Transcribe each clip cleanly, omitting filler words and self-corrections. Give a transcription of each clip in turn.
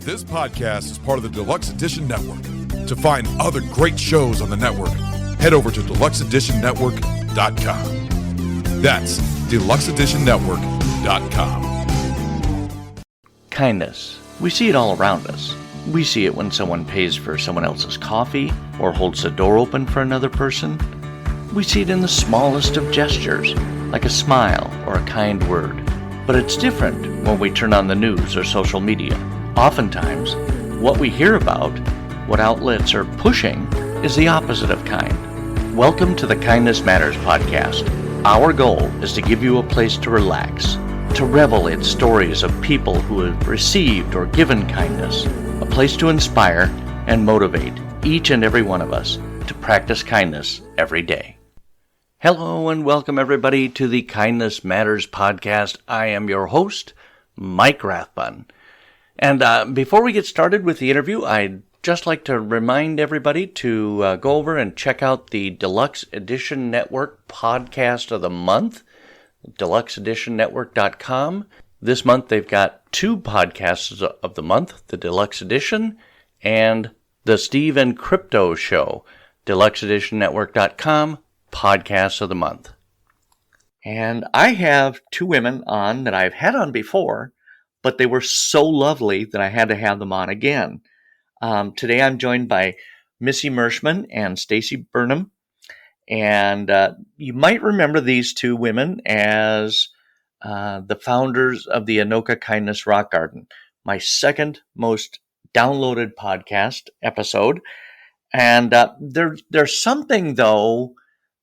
This podcast is part of the Deluxe Edition Network. To find other great shows on the network, head over to deluxeeditionnetwork.com. That's deluxeeditionnetwork.com. Kindness. We see it all around us. We see it when someone pays for someone else's coffee or holds the door open for another person. We see it in the smallest of gestures, like a smile or a kind word. But it's different when we turn on the news or social media. Oftentimes, what we hear about, what outlets are pushing, is the opposite of kind. Welcome to the Kindness Matters podcast. Our goal is to give you a place to relax, to revel in stories of people who have received or given kindness, a place to inspire and motivate each and every one of us to practice kindness every day. Hello and welcome everybody to the Kindness Matters podcast. I am your host, Mike Rathbun. And before we get started with the interview, I'd just like to remind everybody to go over and check out the Deluxe Edition Network podcast of the month, deluxeeditionnetwork.com. This month they've got two podcasts of the month, the Deluxe Edition and the Steve and Crypto Show, deluxeeditionnetwork.com, podcast of the month. And I have two women on that I've had on before, but they were so lovely that I had to have them on again. Today I'm joined by Missy Mershman and Stacy Burnham. And you might remember these two women as the founders of the Anoka Kindness Rock Garden, my second most downloaded podcast episode. And there's something, though,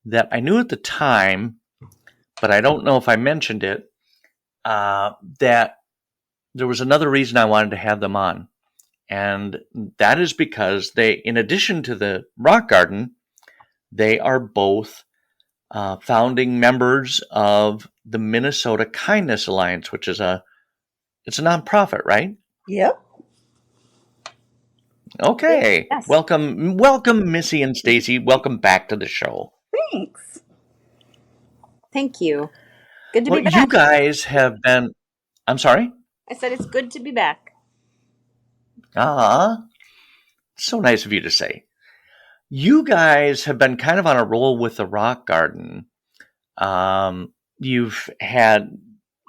that I knew at the time, but I don't know if I mentioned it, that there was another reason I wanted to have them on. And that is because they, in addition to the Rock Garden, they are both founding members of the Minnesota Kindness Alliance, which is it's a nonprofit, right? Yep. Okay. Yes. Welcome, Missy and Stacy. Welcome back to the show. Thanks. Thank you. Good to be back. You guys have been, I'm sorry? I said it's good to be back. So nice of you to say. You guys have been kind of on a roll with the Rock Garden. You've had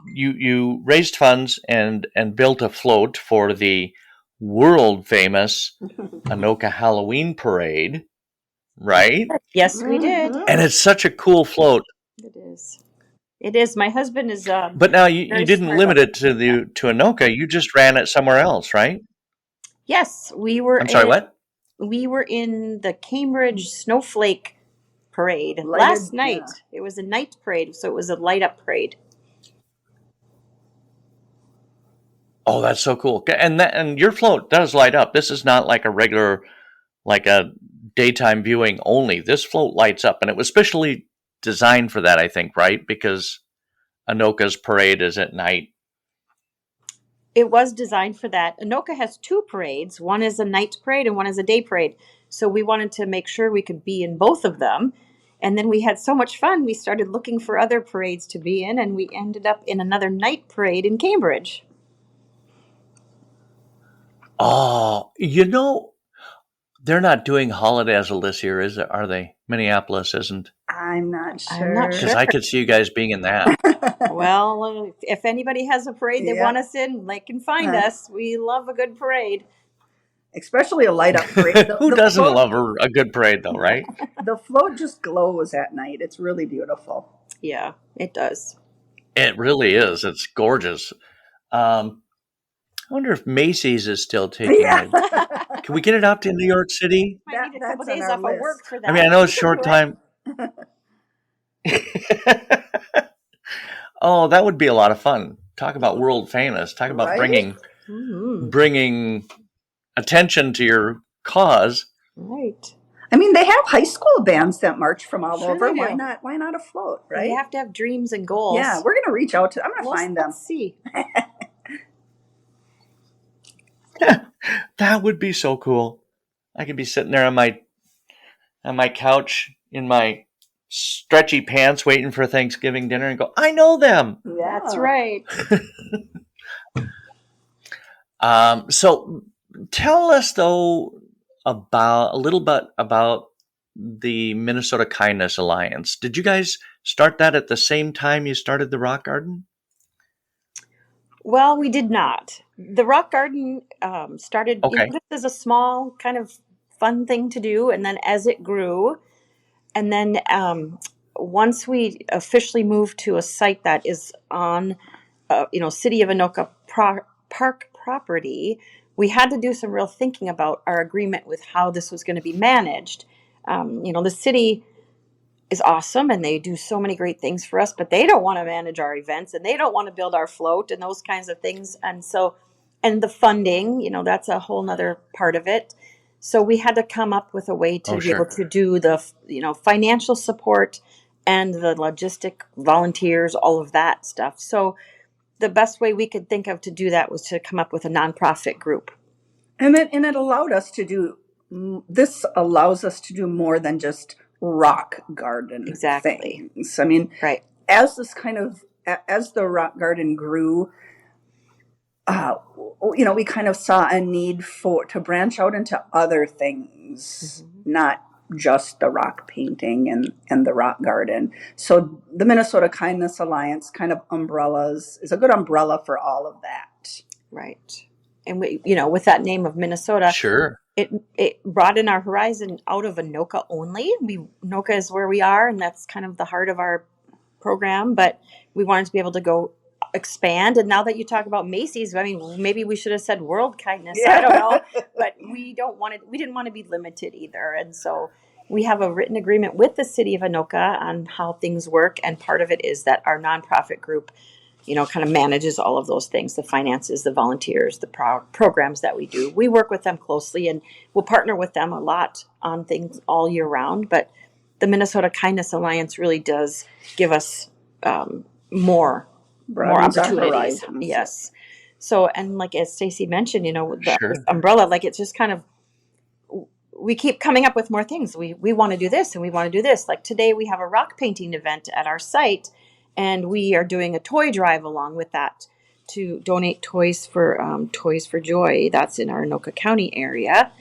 you raised funds and built a float for the world famous Anoka Halloween Parade, right? Yes, we did. And it's such a cool float. It is. It is. My husband is. But now you didn't limit it to Anoka. You just ran it somewhere else, right? Yes, we were. I'm sorry, what? We were in the Cambridge Snowflake Parade last night. Yeah. It was a night parade, so it was a light up parade. Oh, that's so cool! And your float does light up. This is not like a regular, like a daytime viewing only. This float lights up, and it was specially designed for that, I think, right? Because Anoka's parade is at night. It was designed for that. Anoka has two parades. One is a night parade and one is a day parade. So we wanted to make sure we could be in both of them. And then we had so much fun, we started looking for other parades to be in, and we ended up in another night parade in Cambridge. Oh, they're not doing Holidazzle this year, are they? Minneapolis isn't. I'm not sure. Because I could see you guys being in that. Well, if anybody has a parade they want us in, they can find us. We love a good parade. Especially a light up parade. Who doesn't love a good parade, though, right? The float just glows at night. It's really beautiful. Yeah, it does. It really is. It's gorgeous. I wonder if Macy's is still taking it. Can we get it out to New York City? Might need a couple days off of work for that. I mean, I know it's short time. Oh, that would be a lot of fun. Talk about world famous. Talk about bringing attention to your cause. Right. I mean, they have high school bands that march from all over. They Why do. not? Why not a float? Right. You have to have dreams and goals. Yeah, we're going to reach out to. I'm going to find them. Let's see. That would be so cool. I could be sitting there on my couch in my stretchy pants waiting for Thanksgiving dinner and go, I know them. That's right. So tell us though about a little bit about the Minnesota Kindness Alliance. Did you guys start that at the same time you started the Rock Garden? Well, we did not. The Rock Garden started, Okay. just as a small kind of fun thing to do, and then as it grew, and then once we officially moved to a site that is on, City of Anoka Park property, we had to do some real thinking about our agreement with how this was going to be managed. The city is awesome and they do so many great things for us, but they don't want to manage our events and they don't want to build our float and those kinds of things. And the funding, that's a whole nother part of it. So we had to come up with a way to Oh, be able sure. to do the, financial support and the logistic volunteers, all of that stuff. So the best way we could think of to do that was to come up with a nonprofit group. And it allowed us to do, this allows us to do more than just rock garden Exactly. things. I mean, Right. as the rock garden grew, we kind of saw a need to branch out into other things, not just the rock painting and the rock garden. So the Minnesota Kindness Alliance kind of is a good umbrella for all of that. Right. And we, with that name of Minnesota, Sure. it broadened our horizon out of Anoka only. Anoka is where we are, and that's kind of the heart of our program. But we wanted to be able to go expand. And now that you talk about Macy's, I mean, maybe we should have said World Kindness. I don't know, but we didn't want to be limited either. And so we have a written agreement with the city of Anoka on how things work, and part of it is that our nonprofit group, kind of manages all of those things, the finances, the volunteers, the programs that we do. We work with them closely and we'll partner with them a lot on things all year round. But the Minnesota Kindness Alliance really does give us more Broadens our opportunities. horizons. Yes. So, and like as Stacy mentioned, this Sure. umbrella, like it's just kind of, we keep coming up with more things. We want to do this and we want to do this. Like today we have a rock painting event at our site, and we are doing a toy drive along with that to donate toys for Joy. That's in our Anoka County area.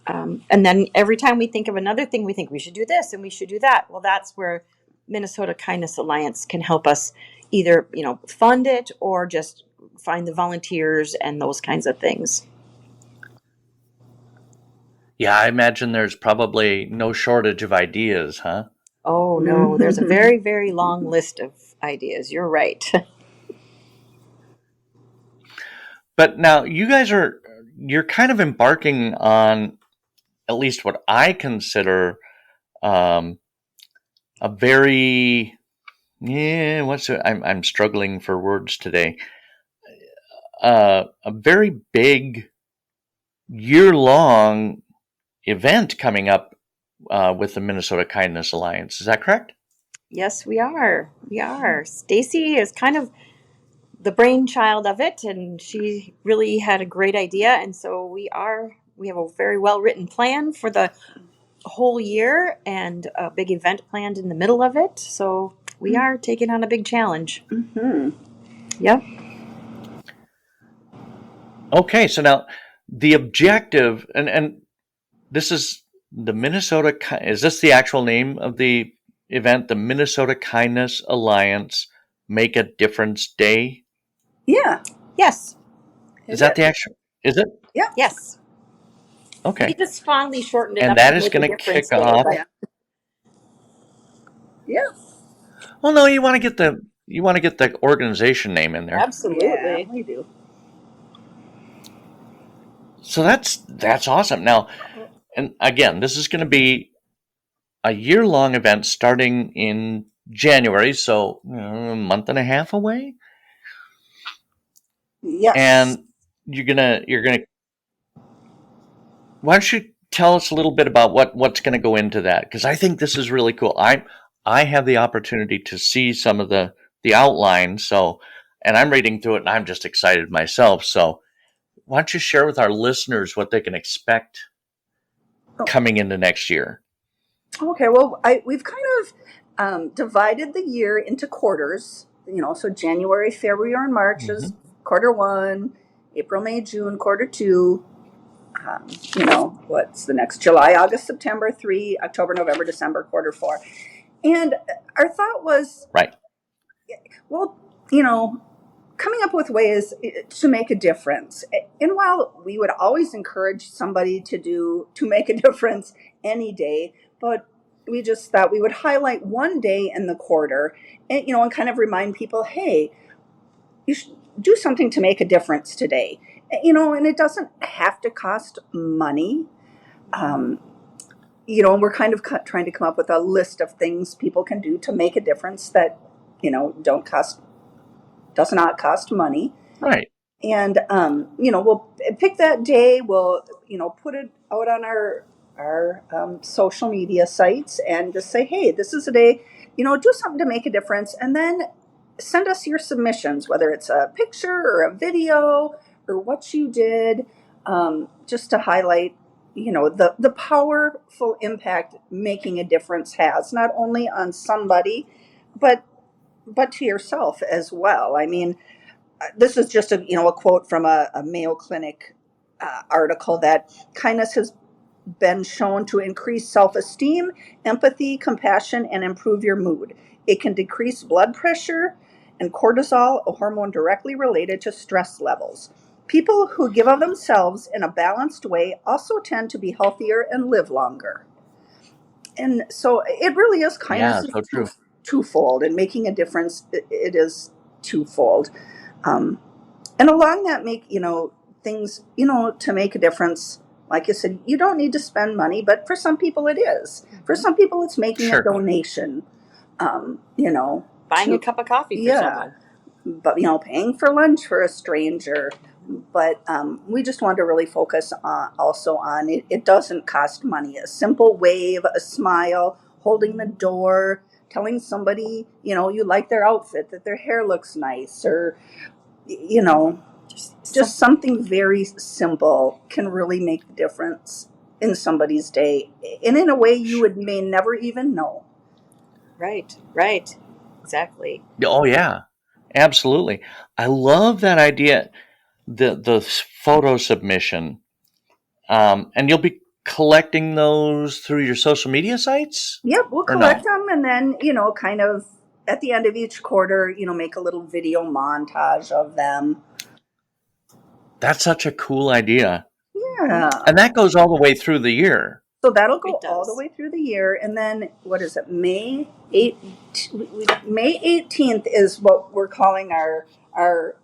And then every time we think of another thing, we think we should do this and we should do that. Well, that's where Minnesota Kindness Alliance can help us either, fund it or just find the volunteers and those kinds of things. Yeah, I imagine there's probably no shortage of ideas, huh? Oh, no, there's a very, very long list of ideas. You're right. But now you're kind of embarking on at least what I consider a very I'm struggling for words today. A very big year-long event coming up with the Minnesota Kindness Alliance. Is that correct? Yes, we are. We are. Stacy is kind of the brainchild of it, and she really had a great idea. And so we have a very well written plan for the whole year and a big event planned in the middle of it. So we are taking on a big challenge. Mm-hmm. Yep. Okay, so now the objective, and this is the Minnesota, is this the actual name of the event? The Minnesota Kindness Alliance Make a Difference Day? Yeah. Yes. Is that the actual, is it? Yeah. Yes. We Okay. just fondly shortened it And up. that to is Make a going to Difference kick Day, off. but Yeah. Well, no, you want to get the organization name in there. absolutely. Yeah, we do. So that's awesome. Now, and again, this is going to be a year-long event starting in January, so a month and a half away. Yes. And you're gonna. Why don't you tell us a little bit about what's going to go into that? Because I think this is really cool. I have the opportunity to see some of the outline, and I'm reading through it, and I'm just excited myself. So, why don't you share with our listeners what they can expect coming into next year? Okay, well, we've kind of divided the year into quarters. So January, February, and March is quarter one. April, May, June, quarter two. What's the next? July, August, September, 3, October, November, December, quarter four. And our thought was, Right. well, coming up with ways to make a difference. And while we would always encourage somebody to make a difference any day, but we just thought we would highlight one day in the quarter and kind of remind people, hey, you should do something to make a difference today. And it doesn't have to cost money. And we're kind of trying to come up with a list of things people can do to make a difference that, does not cost money. Right. And, we'll pick that day. We'll, put it out on our social media sites and just say, hey, this is a day, do something to make a difference. And then send us your submissions, whether it's a picture or a video or what you did, just to highlight, the powerful impact making a difference has, not only on somebody, but to yourself as well. I mean, this is just a quote from a Mayo Clinic article that kindness has been shown to increase self-esteem, empathy, compassion, and improve your mood. It can decrease blood pressure and cortisol, a hormone directly related to stress levels. People who give of themselves in a balanced way also tend to be healthier and live longer. And so it really is kindness Yeah, so true. twofold, and making a difference, it is twofold. And along that, things, to make a difference. Like you said, you don't need to spend money, but for some people it is. For some people it's making Sure. a donation, Buying a cup of coffee for someone. But, paying for lunch for a stranger. But we just want to really focus on it. It doesn't cost money. A simple wave, a smile, holding the door, telling somebody, you like their outfit, that their hair looks nice, or, just something very simple can really make the difference in somebody's day, and in a way you may never even know. Right. Exactly. Oh, yeah. Absolutely. I love that idea, the photo submission. And you'll be collecting those through your social media sites? Yep, we'll Or collect no? them, and then kind of at the end of each quarter, make a little video montage of them. That's such a cool idea. Yeah. And that goes all the way through the year. So that'll go It does. all the way through the year, and then what is it? May 18th is what we're calling our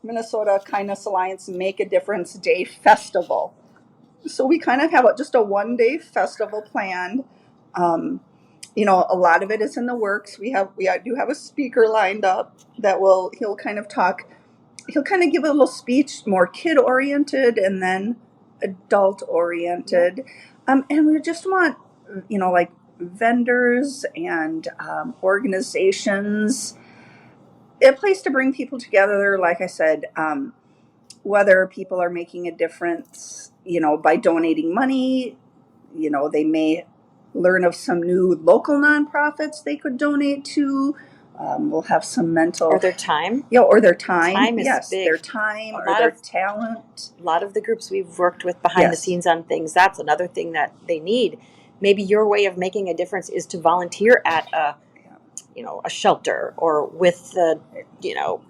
Minnesota Kindness Alliance Make a Difference Day Festival. So we kind of have just a one-day festival planned. A lot of it is in the works. We do have a speaker lined up that he'll kind of give a little speech, more kid-oriented and then adult-oriented. And we just want, like vendors and organizations, a place to bring people together. Like I said, whether people are making a difference, by donating money, they may learn of some new local nonprofits they could donate to. We'll have some mental... Or their time. Yeah, or their time. Time is yes, big. their time A or lot their of- talent. A lot of the groups we've worked with behind the Yes. scenes on things, that's another thing that they need. Maybe your way of making a difference is to volunteer at a shelter, or with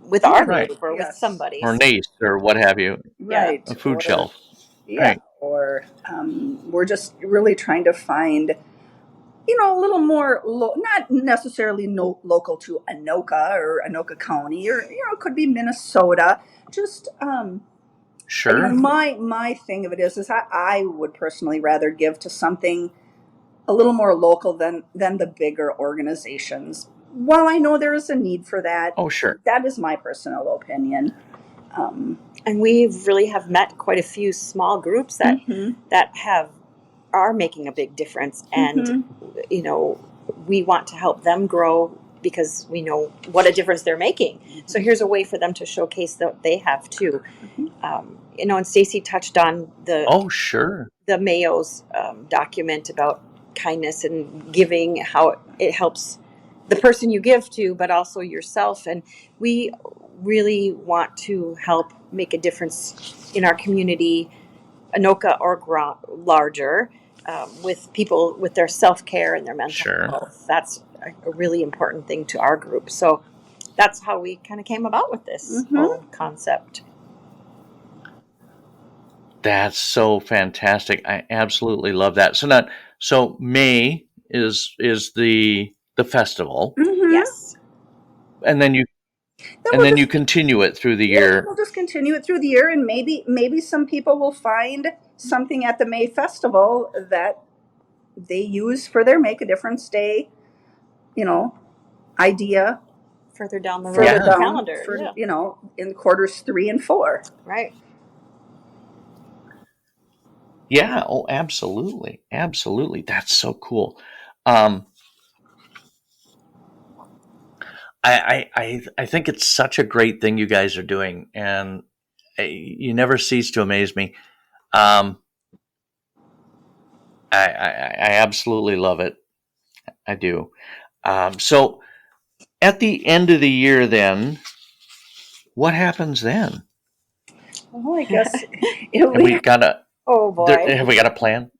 with our Right. group, or with Yes. somebody. Or NACE or what have you. Right. A food Or- shelf. Yeah. Right. Or we're just really trying to find, a little more, not necessarily local to Anoka or Anoka County, or, it could be Minnesota. Just, Sure. my thing of it is I would personally rather give to something a little more local than the bigger organizations. While I know there is a need for that, Oh, sure. that is my personal opinion. And we really have met quite a few small groups that are making a big difference, and we want to help them grow because we know what a difference they're making. So here's a way for them to showcase that they have too. And Stacy touched on Oh, sure. the Mayo's document about kindness and giving, how it helps the person you give to, but also yourself. And we really want to help make a difference in our community, Anoka or larger, with people with their self-care and their mental Sure. health. That's a really important thing to our group. So that's how we kind of came about with this whole concept. That's so fantastic. I absolutely love that. So May is the festival, Yes. and then you continue it through the year. We'll just continue it through the year, and maybe some people will find something at the May Festival that they use for their Make a Difference Day, idea Further down the road further in the down calendar. for, Yeah. in quarters 3 and 4. Right. Yeah. Oh, absolutely. Absolutely. That's so cool. I think it's such a great thing you guys are doing, and you never cease to amaze me. I absolutely love it. I do. So at the end of the year, then, what happens then? Oh, I guess Have we got a Oh boy. have we got a plan?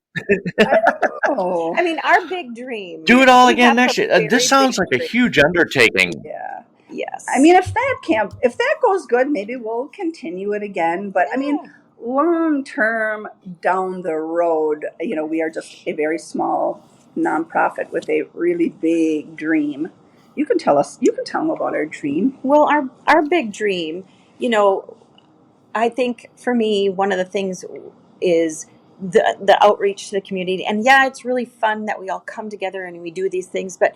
oh, I mean, our big dream. Do it all we again have next a year. very This sounds like big a dream. huge undertaking. yeah. Yes. I mean, if that goes good, maybe we'll continue it again. But I mean, long term down the road, we are just a very small nonprofit with a really big dream. You can tell them about our dream. Well, our big dream, I think for me, one of the things is the outreach to the community. And yeah, it's really fun that we all come together and we do these things, but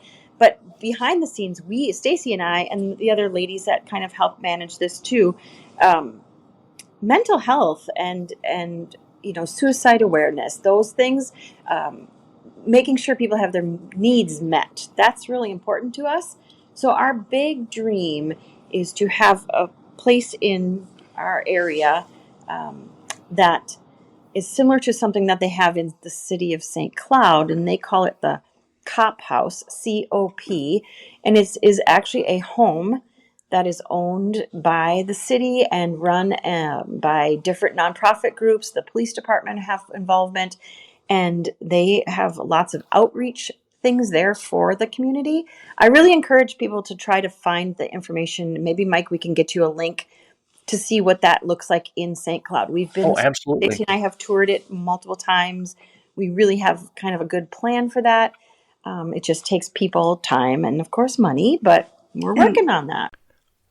behind the scenes, Stacy and I and the other ladies that kind of help manage this too, mental health and suicide awareness, those things, making sure people have their needs met. That's really important to us. So our big dream is to have a place in our area that is similar to something that they have in the city of St. Cloud, and they call it the COP House, COP, and it is actually a home that is owned by the city and run by different nonprofit groups. The police department have involvement, and they have lots of outreach things there for the community. I really encourage people to try to find the information. Maybe, Mike, we can get you a link to see what that looks like in St. Cloud. We've been, absolutely. Stacy and I have toured it multiple times. We really have kind of a good plan for that. It just takes people time and, of course, money, but we're working on that.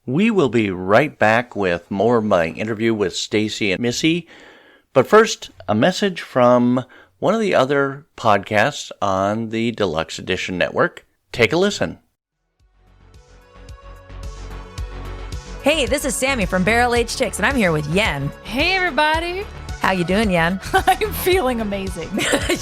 We will be right back with more of my interview with Stacy and Missy. But first, a message from one of the other podcasts on the Deluxe Edition Network. Take a listen. Hey, this is Sammy from Barrel Aged Chicks, and I'm here with Yen. Hey, everybody. How you doing, Yen? I'm feeling amazing.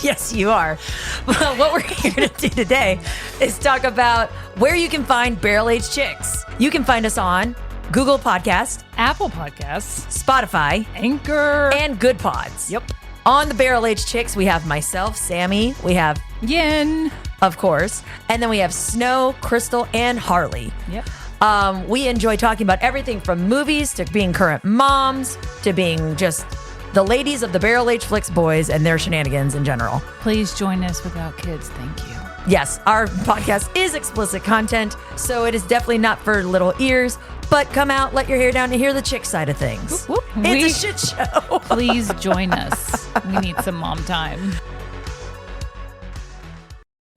Yes, you are. Well, what we're here to do today is talk about where you can find Barrel Aged Chicks. You can find us on Google Podcast, Apple Podcasts, Spotify, Anchor, and Good Pods. Yep. On the Barrel Aged Chicks, we have myself, Sammy. We have Yen, of course. And then we have Snow, Crystal, and Harley. Yep. We enjoy talking about everything from movies to being current moms to being just the ladies of the Barrel Age Flicks boys and their shenanigans in general. Please join us without kids. Thank you. Yes, our podcast is explicit content, so it is definitely not for little ears, but come out, let your hair down, and hear the chick side of things. Whoop, whoop. It's a shit show. Please join us. We need some mom time.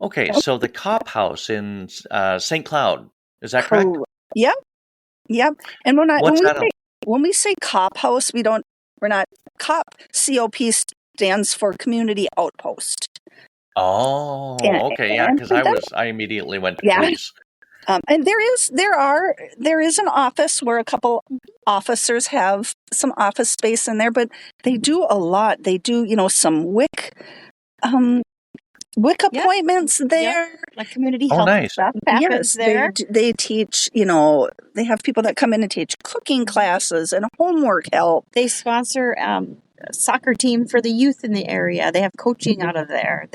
Okay, so the COP House in St. Cloud, is that correct? Yep. And when we say COP House, we're not COP. COP stands for Community Outpost. Oh, okay, yeah, because I immediately went to police. And there is an office where a couple officers have some office space in there, but they do a lot. They do, some WIC appointments there. Like community health nice. stuff happens there. They teach, they have people that come in and teach cooking classes and homework help. They sponsor a soccer team for the youth in the area. They have coaching out of there.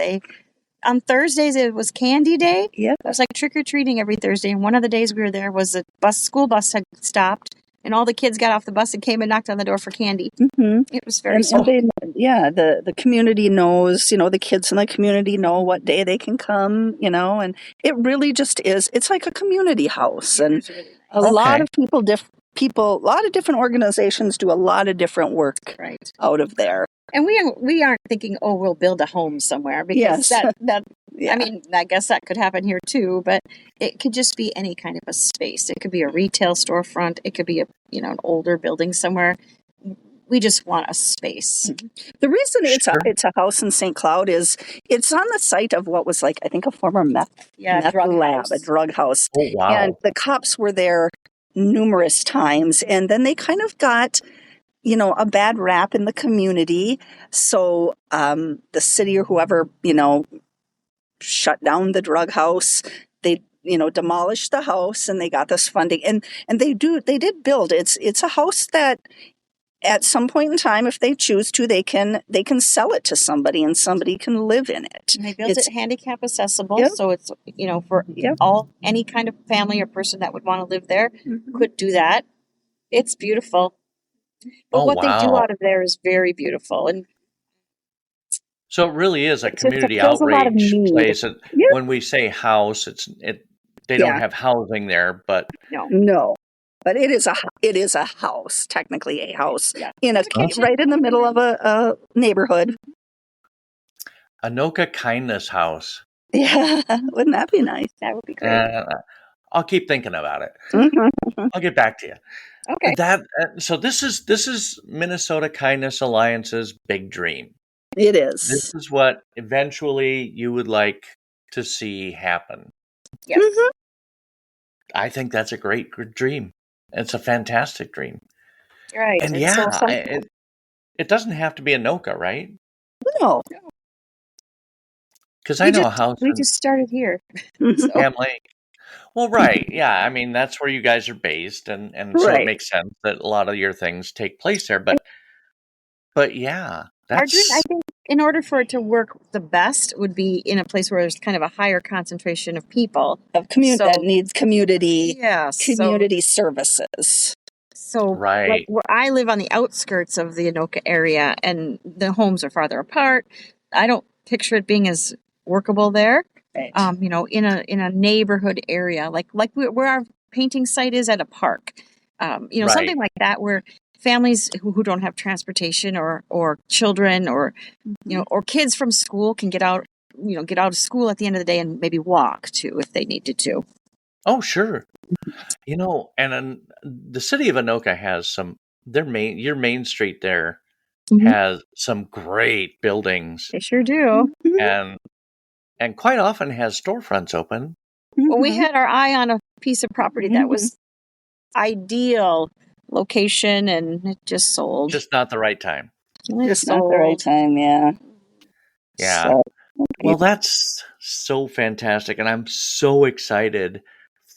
On Thursdays, it was Candy Day. Yeah. It was like trick-or-treating every Thursday. And one of the days we were there was school bus had stopped. and all the kids got off the bus and came and knocked on the door for candy. It was very And sweet. the community knows, the kids in the community know what day they can come, and it really just is. It's like a community house, and a lot of a lot of different organizations do a lot of different work Right. out of there. And we aren't thinking, oh, we'll build a home somewhere, because that Yeah. I mean, I guess that could happen here too, but it could just be any kind of a space. It could be a retail storefront. It could be an older building somewhere. We just want a space. The reason it's a house in St. Cloud is it's on the site of what was like, I think, a former meth drug lab, house. a drug house. Oh, wow. And the cops were there numerous times, and then they kind of got a bad rap in the community. So the city or whoever shut down the drug house. They demolished the house, and they got this funding, and they did build. It's a house that at some point in time, if they choose to, they can sell it to somebody, and somebody can live in it. And they built it handicap accessible, Yep. so it's for any kind of family or person that would want to live there could do that. It's beautiful. But what they do out of there is very beautiful. And So it really is a It community fills a lot of outreach need. place. And Yeah. when we say house, they don't Yeah. have housing there, but No, but it is a house, technically a house, Yeah. in right in the middle of a neighborhood. Anoka Kindness House. Yeah, wouldn't that be nice? that would be great. I'll keep thinking about it. Mhm. I'll get back to you. Okay. So this is Minnesota Kindness Alliance's big dream. It This is. is what eventually you would like to see happen. Yes. Mhm. I think that's a great dream. It's a fantastic dream. Right. And It's so fun. it doesn't have to be Anoka, right? No. Because I know a house we in just started here. Mhm. So, Ham Lake. Well, right. Yeah. I mean, that's where you guys are based. And so Right. it makes sense that a lot of your things take place there. But yeah, our dream, I that's think, in order for it to work the best, would be in a place where there's kind of a higher concentration of people. Of community So- that needs community Yeah. services. So, Right. like, where I live on the outskirts of the Anoka area, and the homes are farther apart. I don't picture it being as workable there. Right. In a neighborhood area, like where our painting site is at a park. Right. Something like that, where families who don't have transportation or children or or kids from school can get out of school at the end of the day and maybe walk too if they needed to. Oh, sure. And then the city of Anoka has your main street there Mhm. has some great buildings They sure do. and quite often has storefronts open. Well, we Mhm. had our eye on a piece of property that Mhm. was ideal location, and it just sold. Just not the right time. It Just not the right sold. time. Yeah. Yeah. So, Well, that's so fantastic, and I'm so excited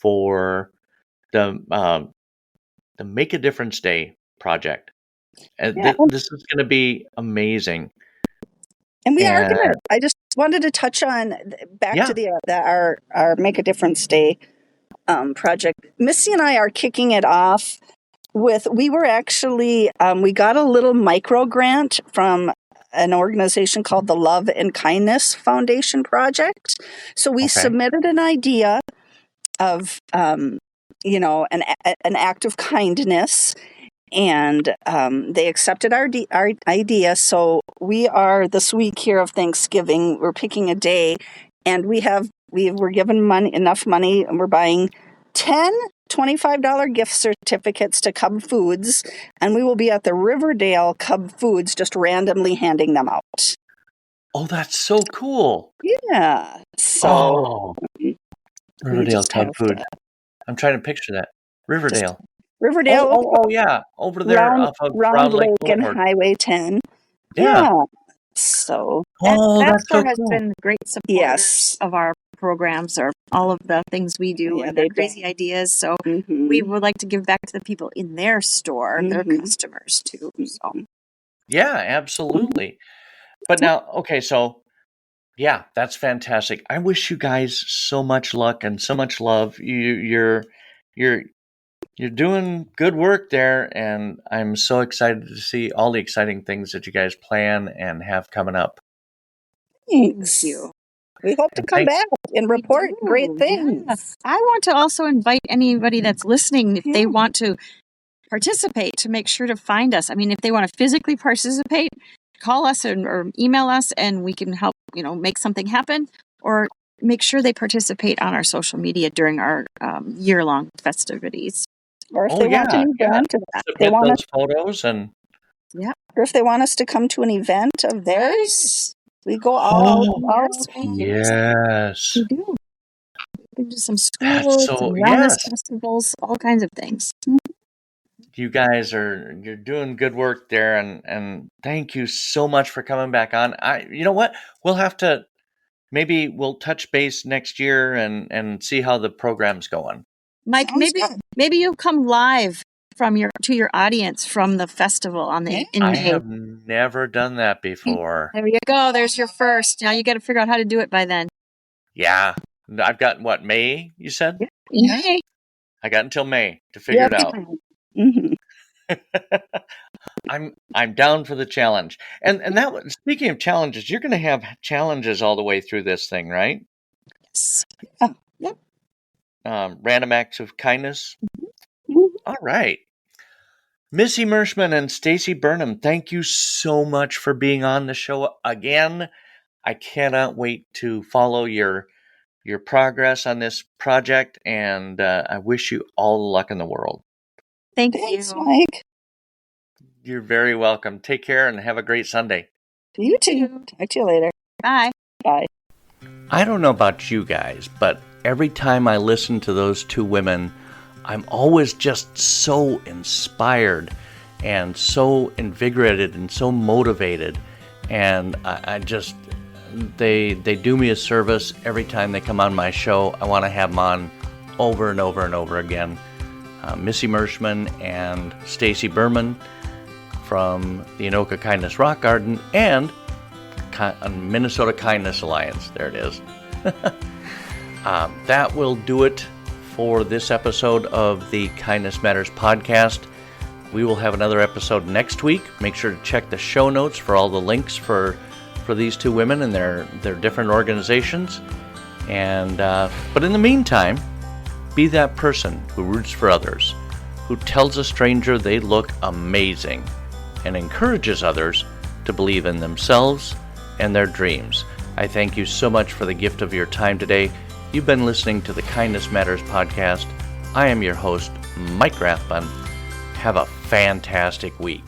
for the Make a Difference Day project. And Yeah. this is going to be amazing. and we are And gonna. I just wanted to touch on back Yeah. to our Make a Difference Day project. Missy and I are kicking it off with. We were actually we got a little micro grant from an organization called the Love and Kindness Foundation Project. So we Okay. submitted an idea of an act of kindness, and they accepted our idea. So we are this week here of Thanksgiving. We're picking a day, and we were given enough money, and we're buying 10 $25 gift certificates to Cub Foods, and we will be at the Riverdale Cub Foods just randomly handing them out. Oh, that's so cool. Yeah. So Oh, we Riverdale just Cub have Food. to- I'm trying to picture that. Riverdale. Riverdale, Oh, yeah. Over there Round, off of Round Lake and Boulevard. Highway 10. Yeah. So Oh, That that's so store has cool. been great supporters Yes. of our programs or all of the things we do Yeah, and their they've crazy ideas. So mhm. we would like to give back to the people in their store, their Mhm. customers too. So Yeah, absolutely. But now, okay, so yeah, that's fantastic. I wish you guys so much luck and so much love. You're You're doing good work there, and I'm so excited to see all the exciting things that you guys plan and have coming up. Thanks. Thank you. We hope to And come thank back and We report do, great yeah. things. I want to also invite anybody that's listening, if they Yeah. want to participate, to make sure to find us. I mean, if they want to physically participate, call us or email us, and we can help, make something happen. Or make sure they participate on our social media during our year-long festivities. Or if Oh, they want yeah, an event, if they submit want us, those photos and Yeah. or if they want us to come to an event of theirs, we go all Yes, yes, we do. We do some that's schools, some so wellness yes. festivals, all kinds of things. You guys you're doing good work there, and thank you so much for coming back on. You know what? We'll have to maybe we'll touch base next year and see how the program's going. Mike, Sounds good. maybe you'll come live to your audience from the festival in I May. have never done that before. There you go. There's your first. Now you got to figure out how to do it by then. Yeah, I've got what, May? You said In May. I got until May to figure it out. Mhm. I'm down for the challenge. And speaking of challenges, you're going to have challenges all the way through this thing, right? Yes. Yep. Random acts of kindness. Mhm. All right. Missy Mershman and Stacy Burnham, thank you so much for being on the show again. I cannot wait to follow your progress on this project, and I wish you all the luck in the world. Thanks, Mike. You're very welcome. Take care and have a great Sunday. You too. Talk to you later. Bye. Bye. I don't know about you guys, but every time I listen to those two women, I'm always just so inspired and so invigorated and so motivated. And I just, they do me a service every time they come on my show. I want to have them on over and over and over again. Missy Mershman and Stacy Berman from the Anoka Kindness Rock Garden and Minnesota Kindness Alliance. There it is. That will do it for this episode of the Kindness Matters podcast. We will have another episode next week. Make sure to check the show notes for all the links for these two women and their different organizations. And but in the meantime, be that person who roots for others, who tells a stranger they look amazing, and encourages others to believe in themselves and their dreams. I thank you so much for the gift of your time today. You've been listening to the Kindness Matters podcast. I am your host, Mike Rathbun. Have a fantastic week.